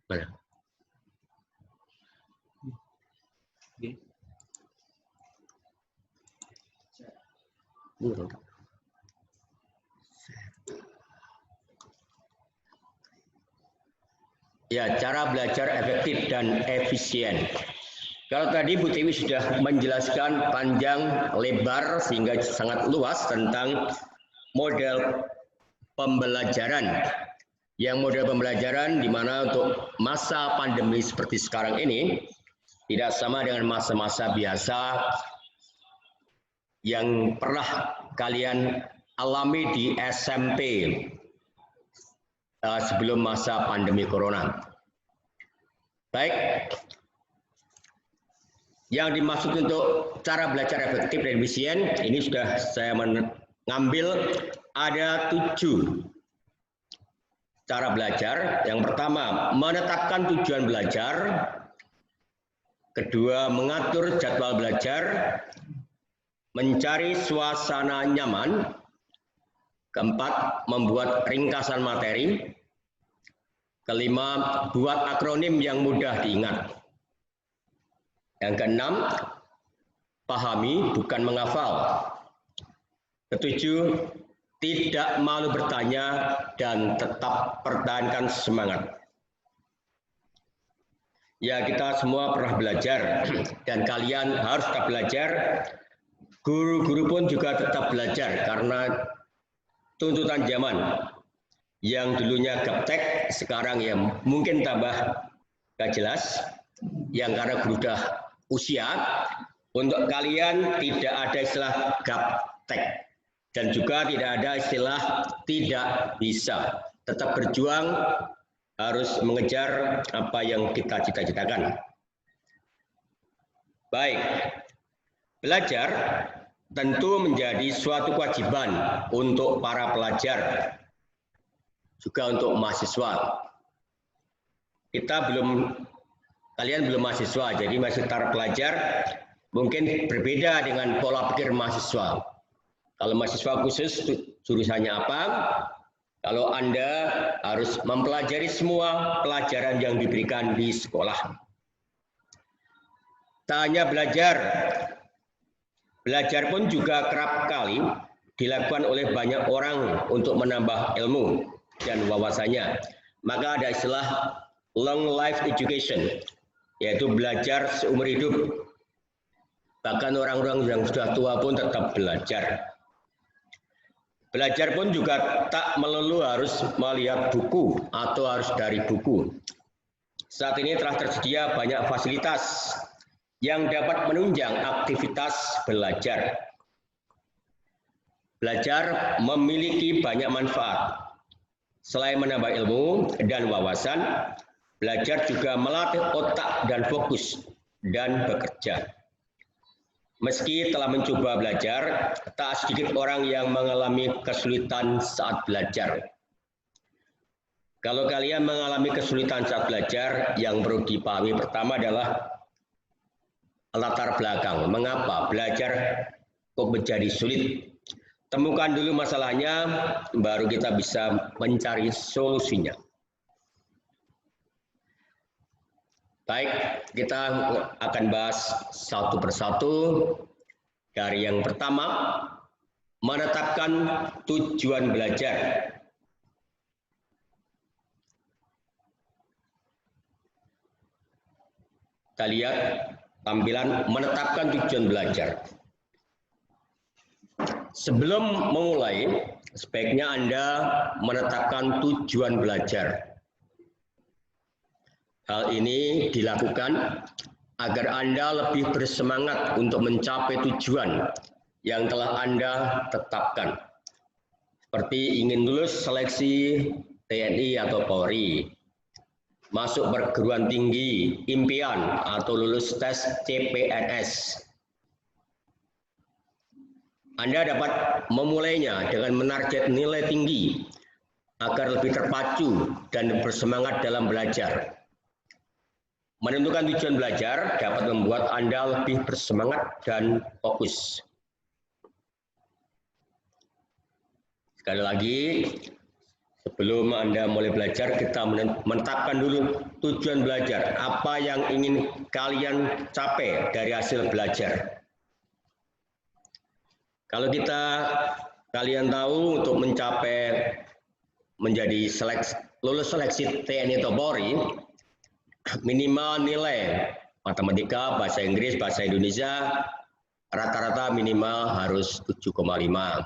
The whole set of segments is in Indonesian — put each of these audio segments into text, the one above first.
Mana? Ya, cara belajar efektif dan efisien. Kalau tadi Bu Tiwi sudah menjelaskan panjang lebar sehingga sangat luas tentang model pembelajaran. Yang model pembelajaran di mana untuk masa pandemi seperti sekarang ini tidak sama dengan masa-masa biasa yang pernah kalian alami di SMP sebelum masa pandemi corona. Baik, yang dimaksud untuk cara belajar efektif dan efisien ini sudah saya mengambil ada 7 cara belajar. Yang pertama, menetapkan tujuan belajar. Kedua, mengatur jadwal belajar. Mencari suasana nyaman. Keempat, membuat ringkasan materi. Kelima, buat akronim yang mudah diingat. Yang keenam, pahami bukan menghafal. Ketujuh, tidak malu bertanya dan tetap pertahankan semangat. Ya, kita semua pernah belajar dan kalian harus tetap belajar. Guru-guru pun juga tetap belajar karena tuntutan zaman. Yang dulunya gaptek, sekarang ya mungkin tambah gak jelas. Yang karena guru udah usia, untuk kalian tidak ada istilah gaptek. Dan juga tidak ada istilah tidak bisa. Tetap berjuang, harus mengejar apa yang kita cita-citakan. Baik, belajar tentu menjadi suatu kewajiban untuk para pelajar, juga untuk mahasiswa. Kalian belum mahasiswa, jadi masih taraf pelajar, mungkin berbeda dengan pola pikir mahasiswa. Kalau mahasiswa khusus jurusannya apa? Kalau Anda harus mempelajari semua pelajaran yang diberikan di sekolah. Tak hanya belajar, belajar pun juga kerap kali dilakukan oleh banyak orang untuk menambah ilmu dan wawasannya. Maka ada istilah long life education, yaitu belajar seumur hidup. Bahkan orang-orang yang sudah tua pun tetap belajar. Belajar pun juga tak melulu harus melihat buku atau harus dari buku. Saat ini telah tersedia banyak fasilitas yang dapat menunjang aktivitas belajar. Belajar memiliki banyak manfaat. Selain menambah ilmu dan wawasan, belajar juga melatih otak dan fokus dan bekerja. Meski telah mencoba belajar, tak sedikit orang yang mengalami kesulitan saat belajar. Kalau kalian mengalami kesulitan saat belajar, yang perlu dipahami pertama adalah latar belakang. Mengapa belajar kok menjadi sulit? Temukan dulu masalahnya, baru kita bisa mencari solusinya. Baik, kita akan bahas satu persatu. Dari yang pertama, menetapkan tujuan belajar. Kita lihat tampilan menetapkan tujuan belajar. Sebelum memulai, sebaiknya Anda menetapkan tujuan belajar. Hal ini dilakukan agar Anda lebih bersemangat untuk mencapai tujuan yang telah Anda tetapkan. Seperti ingin lulus seleksi TNI atau Polri, masuk perguruan tinggi impian atau lulus tes CPNS. Anda dapat memulainya dengan menarget nilai tinggi agar lebih terpacu dan bersemangat dalam belajar. Menentukan tujuan belajar dapat membuat Anda lebih bersemangat dan fokus. Sekali lagi, Sebelum Anda mulai belajar, kita menetapkan dulu tujuan belajar. Apa yang ingin kalian capai dari hasil belajar. Kalau kalian tahu untuk mencapai menjadi lulus seleksi TNI atau Polri, minimal nilai matematika, bahasa Inggris, bahasa Indonesia, rata-rata minimal harus 7,5.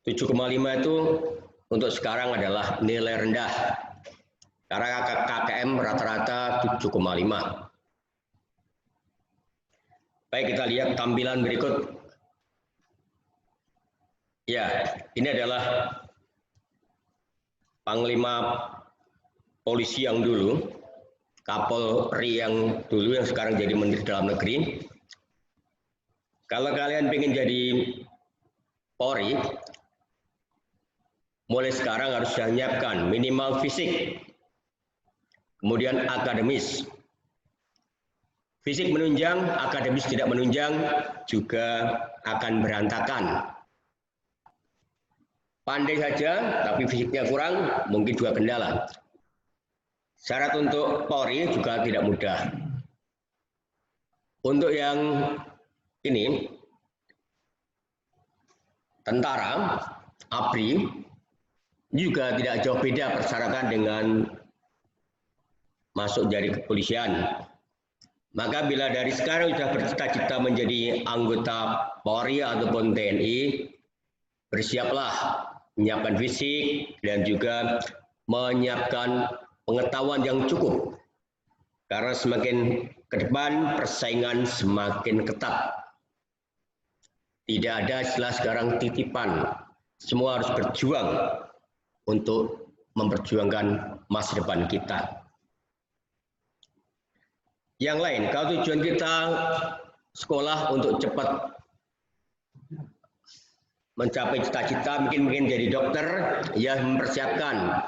7,5 itu untuk sekarang adalah nilai rendah. Karena KKM rata-rata 7,5. Baik, kita lihat tampilan berikut. Ya, ini adalah Panglima Polisi yang dulu, Kapolri yang dulu, yang sekarang jadi Menteri Dalam Negeri. Kalau kalian ingin jadi Polri, mulai sekarang harus sudah menyiapkan minimal fisik, kemudian akademis. Fisik menunjang, akademis tidak menunjang, juga akan berantakan. Pandai saja, tapi fisiknya kurang, mungkin juga kendala. Syarat untuk Polri juga tidak mudah. Untuk yang ini, tentara, ABRI, juga tidak jauh beda persyaratan dengan masuk dari kepolisian. Maka bila dari sekarang sudah bercita-cita menjadi anggota Polri ataupun TNI, bersiaplah menyiapkan fisik dan juga menyiapkan pengetahuan yang cukup. Karena semakin ke depan persaingan semakin ketat. Tidak ada istilah sekarang titipan. Semua harus berjuang untuk memperjuangkan masa depan kita. Yang lain, kalau tujuan kita sekolah untuk cepat mencapai cita-cita, mungkin jadi dokter, ya mempersiapkan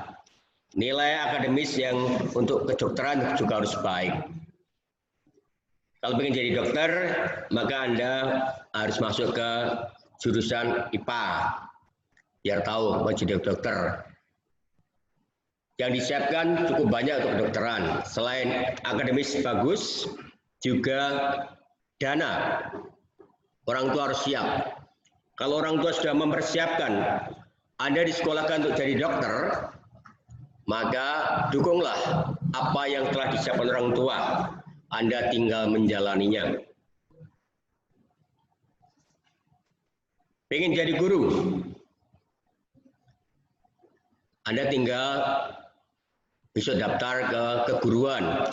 nilai akademis yang untuk kedokteran juga harus baik. Kalau ingin jadi dokter, maka Anda harus masuk ke jurusan IPA, biar tahu mau jadi dokter. Yang disiapkan cukup banyak untuk kedokteran. Selain akademis bagus, juga dana. Orang tua harus siap. Kalau orang tua sudah mempersiapkan Anda disekolahkan untuk jadi dokter, maka dukunglah apa yang telah disiapkan orang tua. Anda tinggal menjalaninya. Pengen jadi guru, Anda tinggal bisa daftar ke keguruan.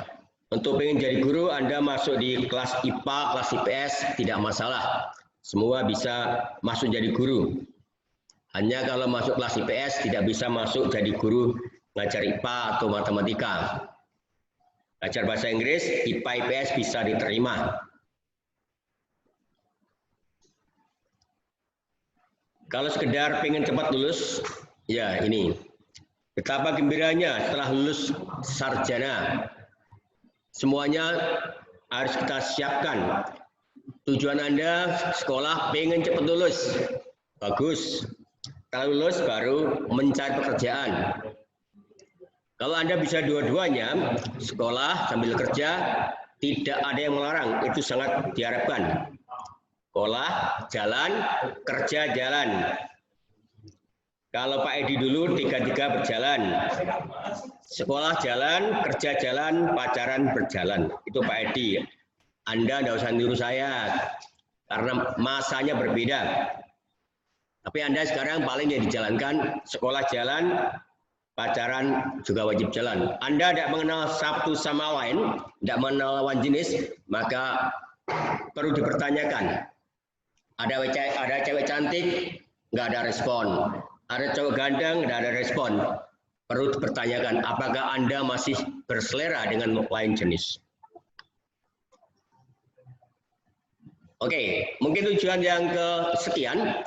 Untuk pengen jadi guru, Anda masuk di kelas IPA, kelas IPS, tidak masalah. Semua bisa masuk jadi guru. Hanya kalau masuk kelas IPS, tidak bisa masuk jadi guru ngajar IPA atau matematika. Ngajar bahasa Inggris, IPA, IPS bisa diterima. Kalau sekedar pengen cepat lulus, ya ini. Betapa gembiranya setelah lulus sarjana. Semuanya harus kita siapkan. Tujuan Anda sekolah pengen cepat lulus. Bagus. Kalau lulus baru mencari pekerjaan. Kalau Anda bisa dua-duanya, sekolah sambil kerja, tidak ada yang melarang. Itu sangat diharapkan. Sekolah jalan, kerja jalan. Kalau Pak Edi dulu 3-3 berjalan. Sekolah jalan, kerja jalan, pacaran berjalan. Itu Pak Edi. Anda tidak usah niru saya. Karena masanya berbeda. Tapi Anda sekarang paling yang dijalankan, sekolah jalan, pacaran juga wajib jalan. Anda tidak mengenal satu sama lain, tidak mengenal lawan jenis, maka perlu dipertanyakan. Ada cewek cantik, nggak ada respon. Ada cowok ganteng, tidak ada respon. Perlu dipertanyakan, apakah Anda masih berselera dengan lain jenis? Oke, mungkin tujuan yang kesekian.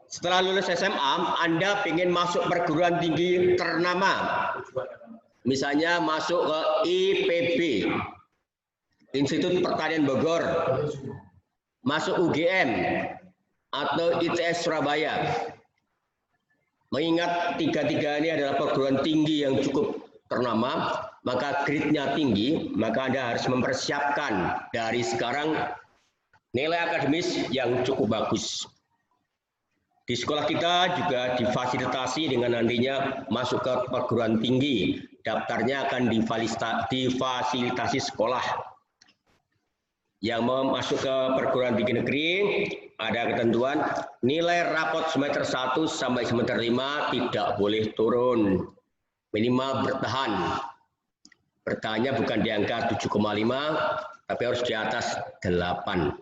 Setelah lulus SMA, Anda ingin masuk perguruan tinggi ternama. Misalnya masuk ke IPB, Institut Pertanian Bogor, masuk UGM, atau ITS Surabaya. Mengingat tiga-tiga ini adalah perguruan tinggi yang cukup ternama, maka grade-nya tinggi, maka Anda harus mempersiapkan dari sekarang nilai akademis yang cukup bagus. Di sekolah kita juga difasilitasi dengan nantinya masuk ke perguruan tinggi. Daftarnya akan difasilitasi sekolah. Yang mau masuk ke perguruan tinggi negeri, ada ketentuan nilai rapot semester 1 sampai semester 5 tidak boleh turun. Minimal bertahan. Bertahannya bukan di angka 7,5, tapi harus di atas 8.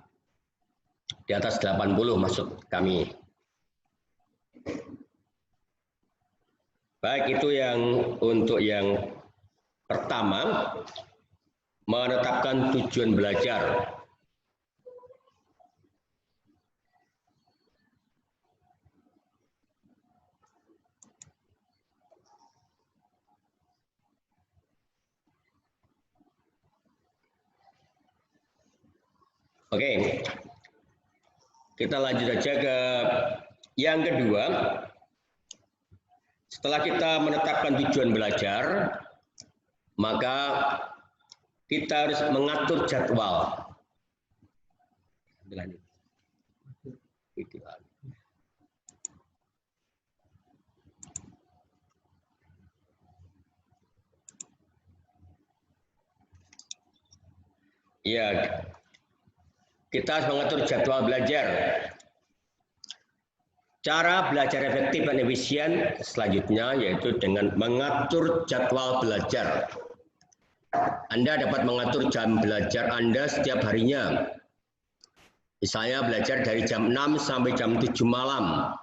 Di atas 80 maksud kami. Baik, itu yang untuk yang pertama, menetapkan tujuan belajar. Oke, kita lanjut saja ke yang kedua. Setelah kita menetapkan tujuan belajar, maka kita harus mengatur jadwal. Ya, kita harus mengatur jadwal belajar. Cara belajar efektif dan efisien selanjutnya yaitu dengan mengatur jadwal belajar. Anda dapat mengatur jam belajar Anda setiap harinya. Misalnya belajar dari jam 6 sampai jam 7 malam.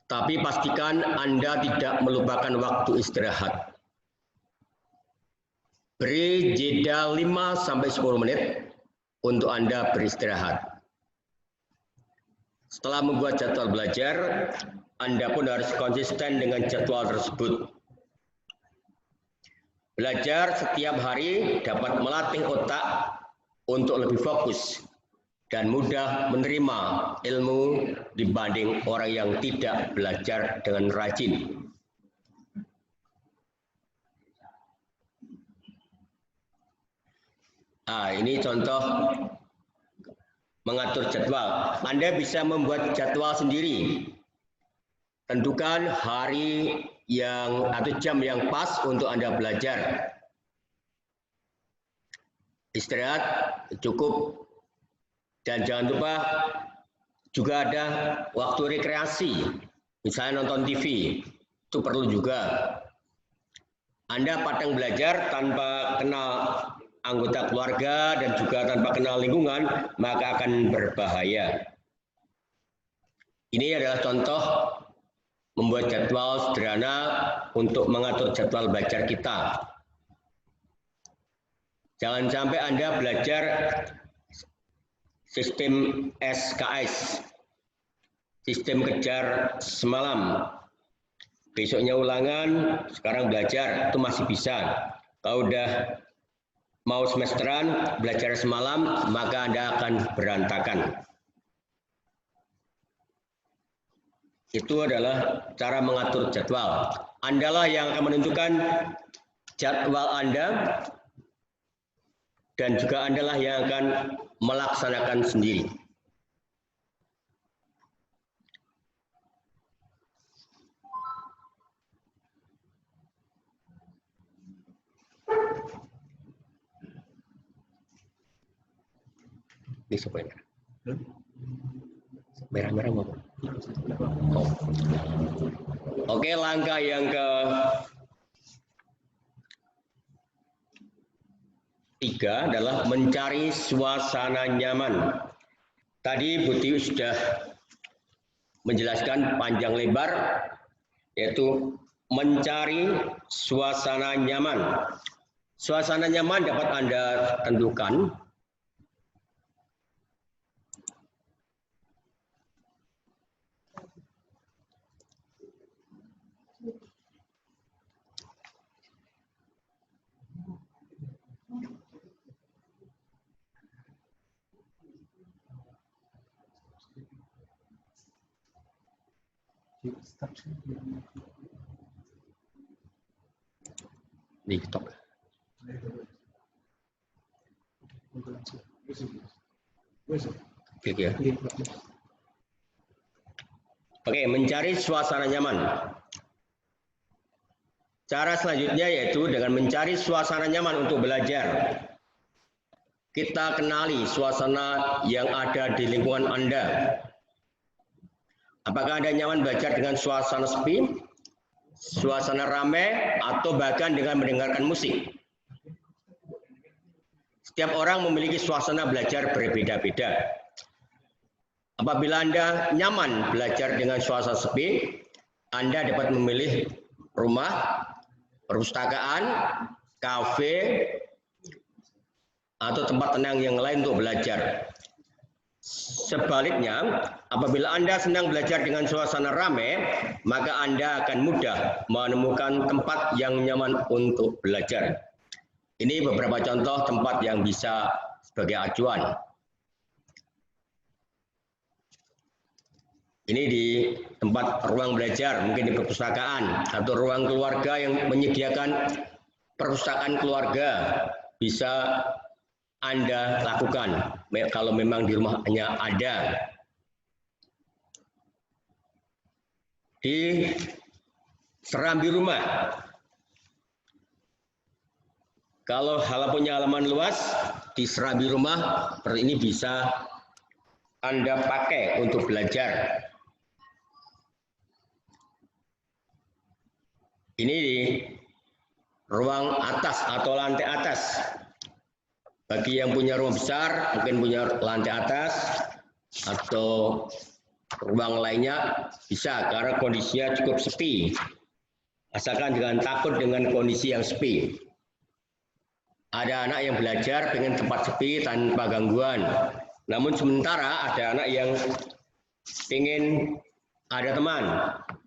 Tapi pastikan Anda tidak melupakan waktu istirahat. Beri jeda 5 sampai 10 menit untuk Anda beristirahat. Setelah membuat jadwal belajar, Anda pun harus konsisten dengan jadwal tersebut. Belajar setiap hari dapat melatih otak untuk lebih fokus dan mudah menerima ilmu dibanding orang yang tidak belajar dengan rajin. Ini contoh mengatur jadwal. Anda bisa membuat jadwal sendiri. Tentukan hari atau jam yang pas untuk Anda belajar. Istirahat cukup dan jangan lupa juga ada waktu rekreasi. Misalnya nonton TV, itu perlu juga. Anda padang belajar tanpa kenal anggota keluarga dan juga tanpa kenal lingkungan, maka akan berbahaya. Ini adalah contoh membuat jadwal sederhana untuk mengatur jadwal belajar kita. Jangan sampai Anda belajar sistem SKS, sistem kejar semalam. Besoknya ulangan, sekarang belajar, itu masih bisa. Kalau udah mau semesteran, belajar semalam, maka Anda akan berantakan. Itu adalah cara mengatur jadwal. Andalah yang akan menentukan jadwal Anda, dan juga Andalah yang akan melaksanakan sendiri. Ini supaya merah-merah mau. Oh. Oke, langkah yang ketiga adalah mencari suasana nyaman. Tadi Bu Tiu sudah menjelaskan panjang lebar, yaitu mencari suasana nyaman. Suasana nyaman dapat Anda tentukan Di stop. Oke, ya. Oke, mencari suasana nyaman. Cara selanjutnya yaitu dengan mencari suasana nyaman untuk belajar. Kita kenali suasana yang ada di lingkungan Anda. Apakah Anda nyaman belajar dengan suasana sepi, suasana ramai, atau bahkan dengan mendengarkan musik? Setiap orang memiliki suasana belajar berbeda-beda. Apabila Anda nyaman belajar dengan suasana sepi, Anda dapat memilih rumah, perpustakaan, kafe, atau tempat tenang yang lain untuk belajar. Sebaliknya, apabila Anda senang belajar dengan suasana ramai, maka Anda akan mudah menemukan tempat yang nyaman untuk belajar. Ini beberapa contoh tempat yang bisa sebagai acuan. Ini di tempat ruang belajar, mungkin di perpustakaan, atau ruang keluarga yang menyediakan perpustakaan keluarga, bisa Anda lakukan kalau memang di rumahnya ada. Di serambi rumah, kalau punya halaman luas, di serambi rumah seperti ini bisa Anda pakai untuk belajar. Ini di ruang atas atau lantai atas. Bagi yang punya rumah besar, mungkin punya lantai atas atau ruang lainnya bisa, karena kondisinya cukup sepi. Asalkan jangan takut dengan kondisi yang sepi. Ada anak yang belajar pengen tempat sepi tanpa gangguan. Namun sementara ada anak yang ingin ada teman.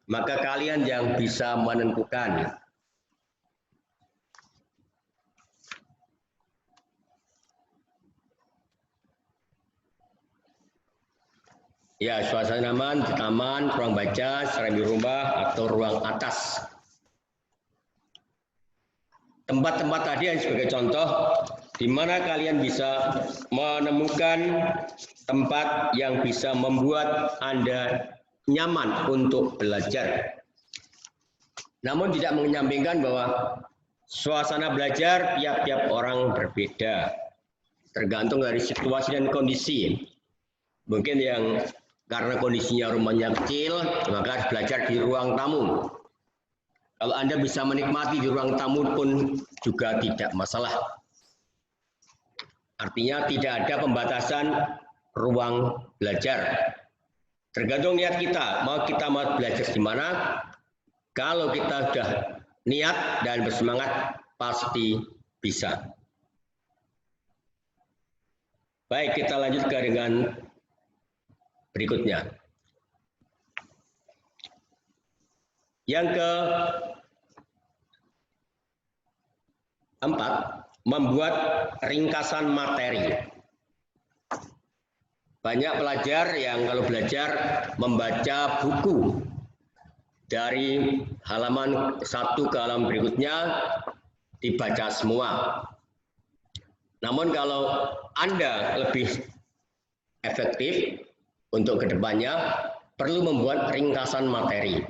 Maka kalian yang bisa menentukan. Ya, suasana nyaman di taman, ruang baca, serambi rumah, atau ruang atas. Tempat-tempat tadi yang sebagai contoh, di mana kalian bisa menemukan tempat yang bisa membuat Anda nyaman untuk belajar. Namun tidak menyampingkan bahwa suasana belajar tiap-tiap orang berbeda. Tergantung dari situasi dan kondisi. Mungkin yang karena kondisinya rumahnya kecil, maka harus belajar di ruang tamu. Kalau Anda bisa menikmati di ruang tamu pun juga tidak masalah. Artinya tidak ada pembatasan ruang belajar. Tergantung niat kita, mau belajar di mana. Kalau kita sudah niat dan bersemangat, pasti bisa. Baik, kita lanjutkan dengan berikutnya. Yang keempat, membuat ringkasan materi. Banyak pelajar yang kalau belajar membaca buku dari halaman satu ke halaman berikutnya dibaca semua. Namun kalau Anda lebih efektif untuk kedepannya, perlu membuat ringkasan materi.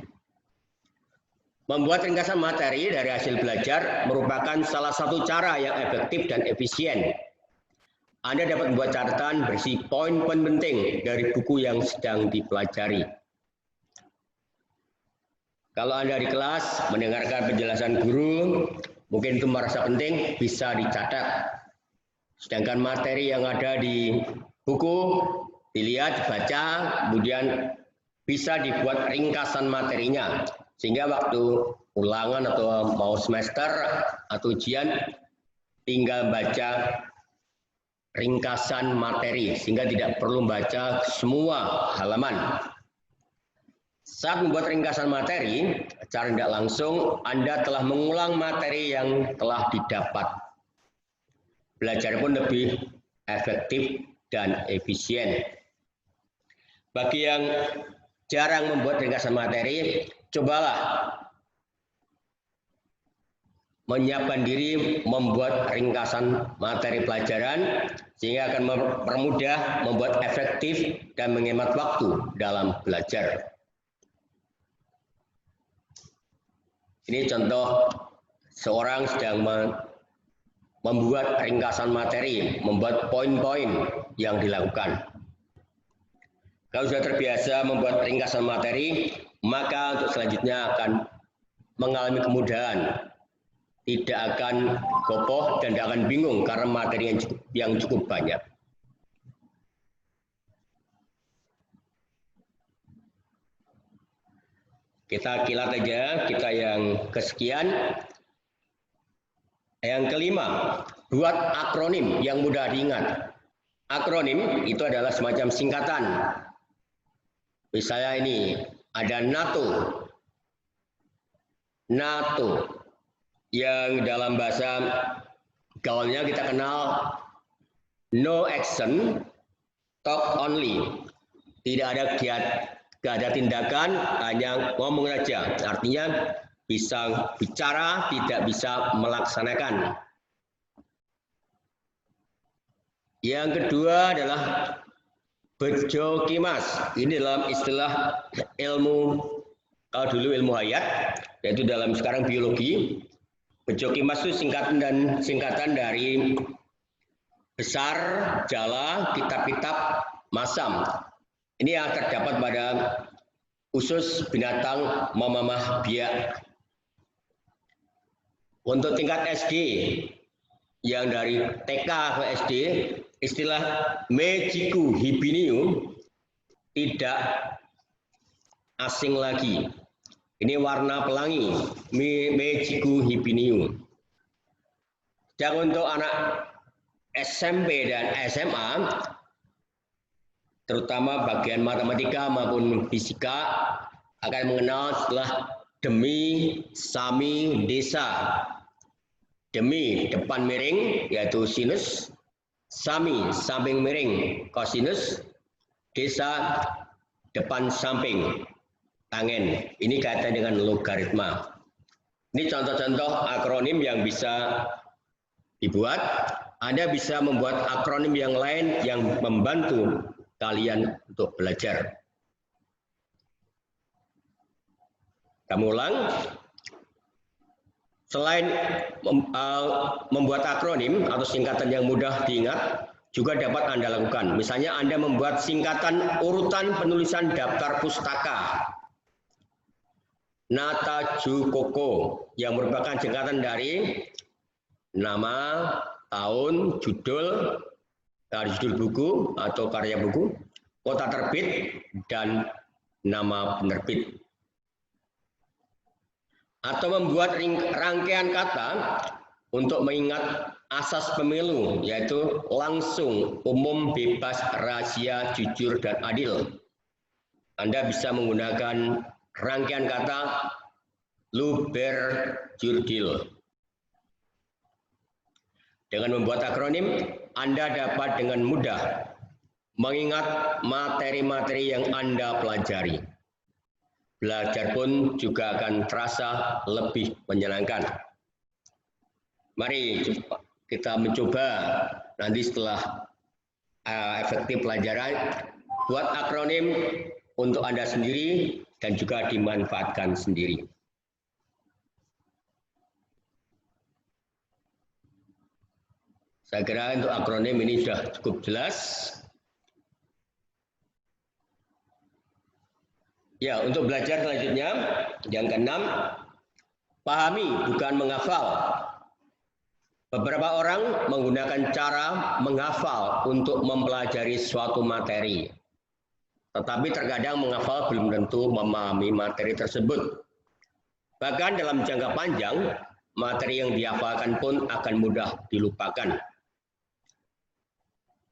Membuat ringkasan materi dari hasil belajar merupakan salah satu cara yang efektif dan efisien. Anda dapat membuat catatan berisi poin-poin penting dari buku yang sedang dipelajari. Kalau Anda di kelas mendengarkan penjelasan guru, mungkin itu merasa penting, bisa dicatat. Sedangkan materi yang ada di buku, dilihat, dibaca, kemudian bisa dibuat ringkasan materinya. Sehingga waktu ulangan atau mau semester atau ujian, tinggal baca ringkasan materi, sehingga tidak perlu membaca semua halaman. Saat membuat ringkasan materi, secara tidak langsung Anda telah mengulang materi yang telah didapat. Belajar pun lebih efektif dan efisien. Bagi yang jarang membuat ringkasan materi, cobalah menyiapkan diri membuat ringkasan materi pelajaran sehingga akan mempermudah, membuat efektif dan menghemat waktu dalam belajar. Ini contoh seorang sedang membuat ringkasan materi, membuat poin-poin yang dilakukan. Kalau sudah terbiasa membuat ringkasan materi, maka untuk selanjutnya akan mengalami kemudahan. Tidak akan kokoh dan tidak akan bingung karena materi yang cukup banyak. Kita kilat aja, kita yang kesekian. Yang kelima, buat akronim yang mudah diingat. Akronim itu adalah semacam singkatan. Misalnya ini, ada NATO. NATO. Yang dalam bahasa gaulnya kita kenal no action, talk only. Tidak ada tindakan, hanya ngomong saja. Artinya bisa bicara, tidak bisa melaksanakan. Yang kedua adalah bejo kimas. Ini dalam istilah ilmu, kalau dulu ilmu hayat, yaitu dalam sekarang biologi. Bejo kimas itu singkatan dari besar, jala, kitab-kitab, masam. Ini yang terdapat pada usus binatang mamamah biak. Untuk tingkat SD, yang dari TK ke SD, istilah mejiku hibiniu tidak asing lagi. Ini warna pelangi, mejiku hibiniu. Dan untuk anak SMP dan SMA, terutama bagian matematika maupun fisika, akan mengenal istilah demi, sami, desa. Demi depan miring, yaitu sinus, sami samping miring, kosinus, desa depan samping, tangen. Ini kaitan dengan logaritma. Ini contoh-contoh akronim yang bisa dibuat. Anda bisa membuat akronim yang lain yang membantu kalian untuk belajar. Kamu ulang. Selain membuat akronim atau singkatan yang mudah diingat, juga dapat Anda lakukan. Misalnya Anda membuat singkatan urutan penulisan daftar pustaka. Nata Jukoko yang merupakan singkatan dari nama, tahun, judul, dari judul buku atau karya buku, kota terbit, dan nama penerbit. Atau membuat rangkaian kata untuk mengingat asas pemilu, yaitu langsung, umum, bebas, rahasia, jujur, dan adil. Anda bisa menggunakan rangkaian kata luber jurdil. Dengan membuat akronim, Anda dapat dengan mudah mengingat materi-materi yang Anda pelajari. Belajar pun juga akan terasa lebih menyenangkan. Mari kita mencoba nanti setelah efektif pelajaran, buat akronim untuk Anda sendiri dan juga dimanfaatkan sendiri. Saya kira untuk akronim ini sudah cukup jelas. Ya, untuk belajar selanjutnya, yang keenam, pahami bukan menghafal. Beberapa orang menggunakan cara menghafal untuk mempelajari suatu materi. Tetapi terkadang menghafal belum tentu memahami materi tersebut. Bahkan dalam jangka panjang, materi yang dihafalkan pun akan mudah dilupakan.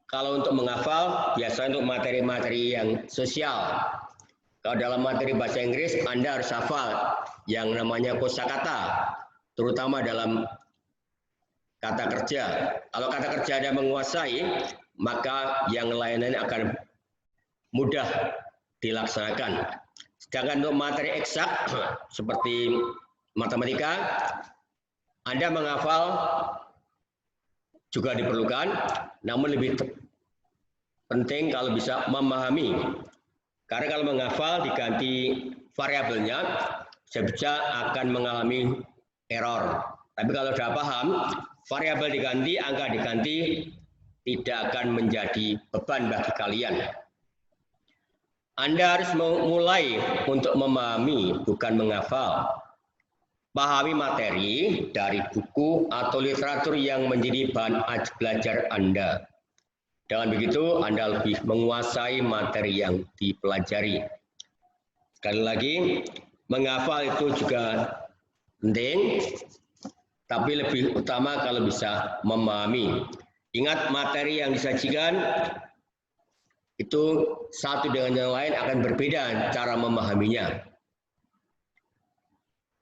Kalau untuk menghafal, biasanya untuk materi-materi yang sosial. Kalau dalam materi bahasa Inggris, Anda harus hafal yang namanya kosakata, terutama dalam kata kerja. Kalau kata kerja Anda menguasai, maka yang lain-lain akan mudah dilaksanakan. Sedangkan untuk materi eksak seperti matematika, Anda menghafal juga diperlukan, namun lebih penting kalau bisa memahami. Karena kalau menghafal diganti variabelnya, bisa akan mengalami error. Tapi kalau sudah paham, variabel diganti, angka diganti, tidak akan menjadi beban bagi kalian. Anda harus mulai untuk memahami, bukan menghafal. Pahami materi dari buku atau literatur yang menjadi bahan belajar Anda. Dengan begitu, Anda lebih menguasai materi yang dipelajari. Sekali lagi, menghafal itu juga penting, tapi lebih utama kalau bisa memahami. Ingat, materi yang disajikan itu satu dengan yang lain akan berbeda cara memahaminya.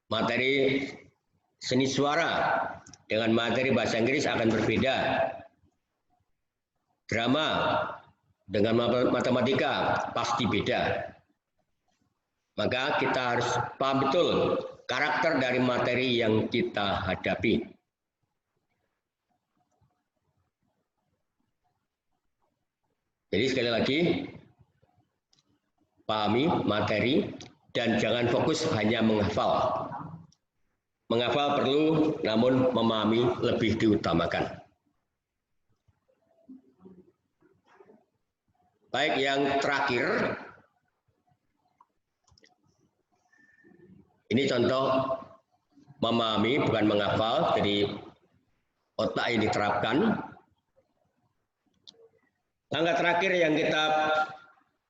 Materi seni suara dengan materi bahasa Inggris akan berbeda. Drama dengan matematika pasti beda. Maka kita harus paham betul karakter dari materi yang kita hadapi. Jadi sekali lagi, pahami materi dan jangan fokus hanya menghafal. Menghafal perlu, namun memahami lebih diutamakan. Baik, yang terakhir, ini contoh memahami bukan menghafal, jadi otak yang diterapkan. Langkah terakhir yang kita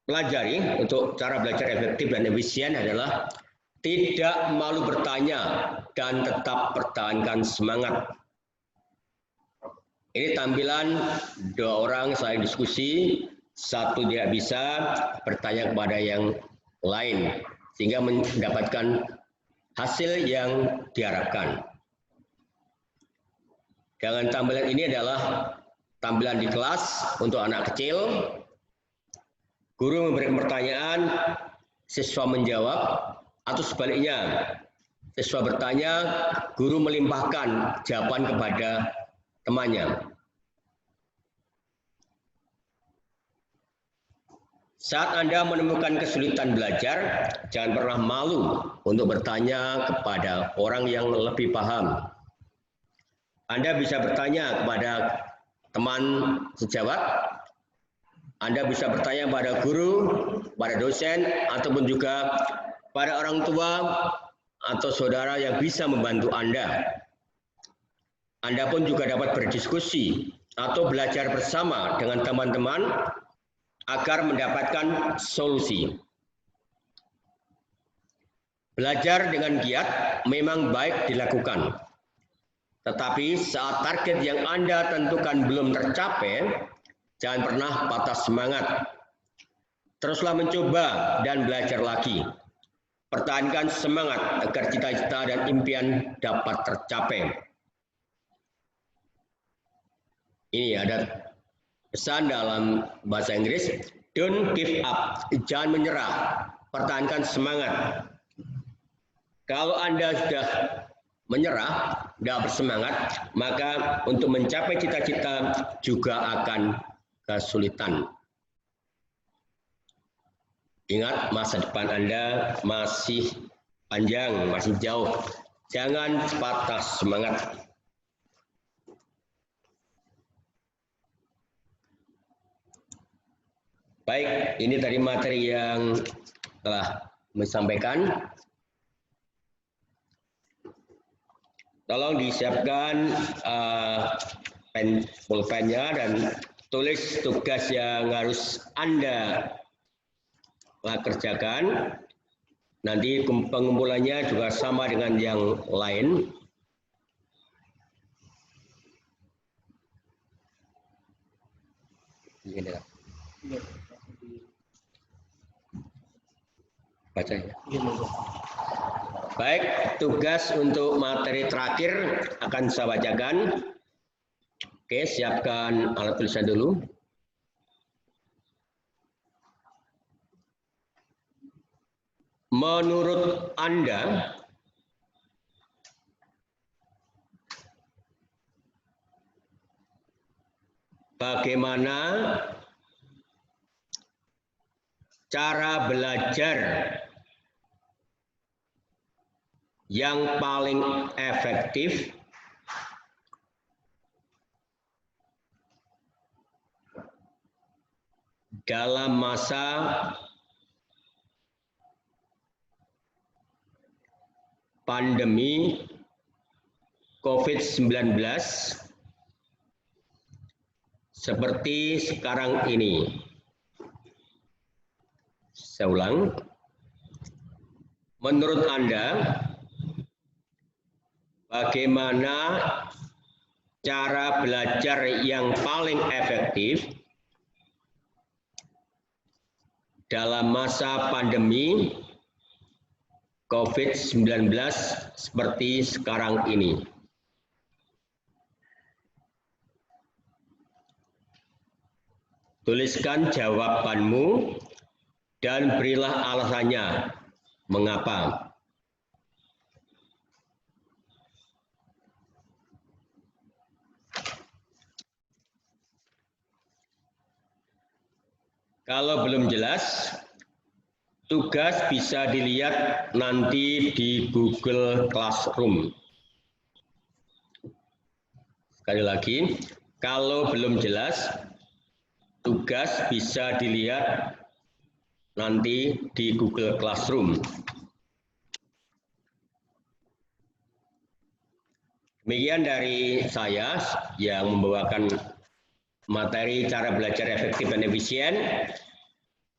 pelajari untuk cara belajar efektif dan efisien adalah tidak malu bertanya dan tetap pertahankan semangat. Ini tampilan dua orang saling diskusi, satu tidak bisa bertanya kepada yang lain, sehingga mendapatkan hasil yang diharapkan. Dengan tampilan ini adalah tampilan di kelas untuk anak kecil. Guru memberikan pertanyaan, siswa menjawab, atau sebaliknya, siswa bertanya, guru melimpahkan jawaban kepada temannya. Saat Anda menemukan kesulitan belajar, jangan pernah malu untuk bertanya kepada orang yang lebih paham. Anda bisa bertanya kepada teman sejawat, Anda bisa bertanya pada guru, pada dosen, ataupun juga pada orang tua atau saudara yang bisa membantu Anda. Anda pun juga dapat berdiskusi atau belajar bersama dengan teman-teman agar mendapatkan solusi. Belajar dengan giat memang baik dilakukan. Tetapi saat target yang Anda tentukan belum tercapai, jangan pernah patah semangat. Teruslah mencoba dan belajar lagi. Pertahankan semangat agar cita-cita dan impian dapat tercapai. Ini ada pesan dalam bahasa Inggris, don't give up, jangan menyerah, pertahankan semangat. Kalau Anda sudah menyerah, tidak bersemangat, maka untuk mencapai cita-cita juga akan kesulitan. Ingat, masa depan Anda masih panjang, masih jauh. Jangan patah semangat. Baik, ini tadi materi yang telah disampaikan. Tolong disiapkan pulpennya dan tulis tugas yang harus Anda kerjakan. Nanti pengumpulannya juga sama dengan yang lain. Baca ya. Baik, tugas untuk materi terakhir akan saya bacakan. Oke, siapkan alat tulisan dulu. menurut Anda bagaimana cara belajar yang paling efektif dalam masa pandemi COVID-19 seperti sekarang ini? Saya ulang. Menurut Anda, bagaimana cara belajar yang paling efektif dalam masa pandemi COVID-19 seperti sekarang ini? Tuliskan jawabanmu dan berilah alasannya mengapa. Kalau belum jelas, tugas bisa dilihat nanti di Google Classroom. Sekali lagi, kalau belum jelas, tugas bisa dilihat nanti di Google Classroom. Demikian dari saya yang membawakan materi cara belajar efektif dan efisien.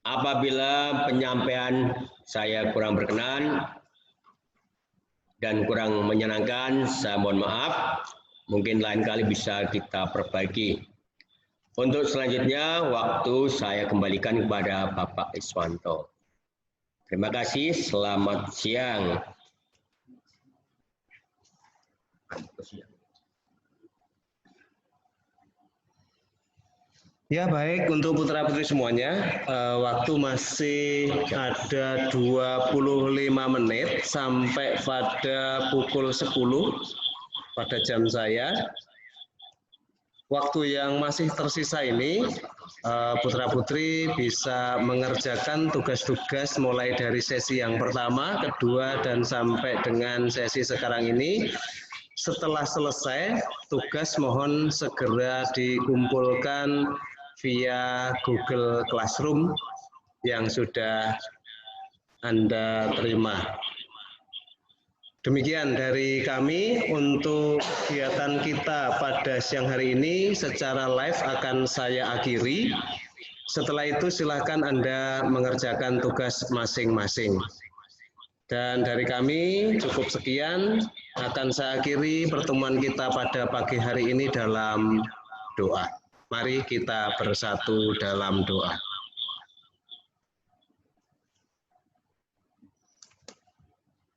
Apabila penyampaian saya kurang berkenan dan kurang menyenangkan, saya mohon maaf. Mungkin lain kali bisa kita perbaiki. Untuk selanjutnya, waktu saya kembalikan kepada Bapak Iswanto. Terima kasih, selamat siang. Ya baik, untuk putra-putri semuanya, waktu masih ada 25 menit sampai pada pukul 10 pada jam saya. Waktu yang masih tersisa ini, putra-putri bisa mengerjakan tugas-tugas mulai dari sesi yang pertama, kedua, dan sampai dengan sesi sekarang ini. Setelah selesai, tugas mohon segera dikumpulkan via Google Classroom yang sudah Anda terima. Demikian dari kami untuk kegiatan kita pada siang hari ini secara live akan saya akhiri. Setelah itu silakan Anda mengerjakan tugas masing-masing. Dan dari kami cukup sekian, akan saya akhiri pertemuan kita pada pagi hari ini dalam doa. Mari kita bersatu dalam doa.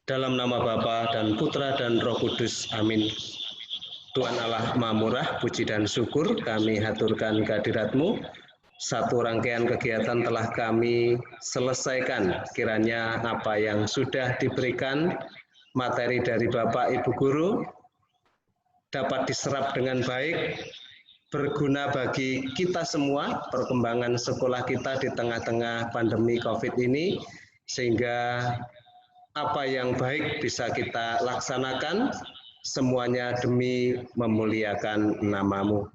Dalam nama Bapa dan Putra dan Roh Kudus, amin. Tuhan Allah Maha Murah, puji dan syukur kami haturkan kehadirat-Mu. Satu rangkaian kegiatan telah kami selesaikan. Kiranya apa yang sudah diberikan materi dari Bapak Ibu Guru dapat diserap dengan baik, berguna bagi kita semua, perkembangan sekolah kita di tengah-tengah pandemi COVID ini, sehingga apa yang baik bisa kita laksanakan, semuanya demi memuliakan nama-Mu.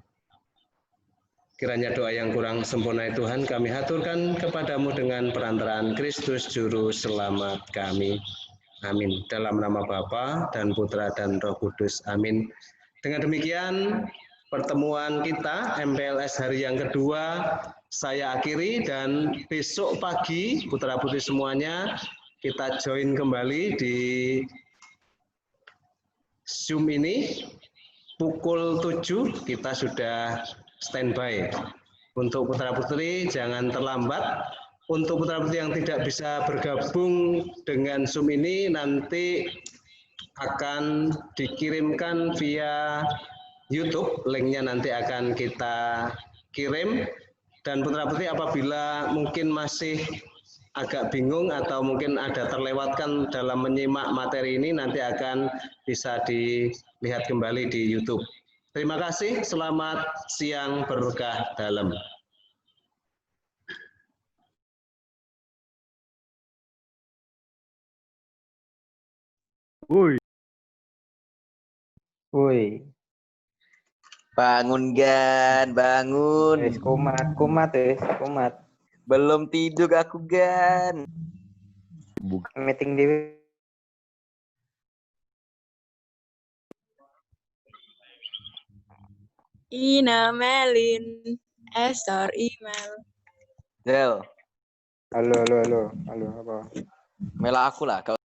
Kiranya doa yang kurang sempurna Tuhan kami haturkan kepadamu dengan perantaraan Kristus Juru Selamat kami. Amin. Dalam nama Bapa dan Putra dan Roh Kudus. Amin. Dengan demikian, pertemuan kita MPLS hari yang kedua saya akhiri, dan besok pagi putra-putri semuanya kita join kembali di Zoom ini pukul 7 kita sudah standby. Untuk putra-putri jangan terlambat. Untuk putra-putri yang tidak bisa bergabung dengan Zoom ini nanti akan dikirimkan via YouTube, linknya nanti akan kita kirim. Dan putra-putri apabila mungkin masih agak bingung atau mungkin ada terlewatkan dalam menyimak materi ini, nanti akan bisa dilihat kembali di YouTube. Terima kasih, selamat siang berkah dalam. Woi, Bangun Gan, bangun. kumat. Belum tidur aku Gan. Meeting di Ina, Melin, Esther, email. Del, halo apa? mela aku lah.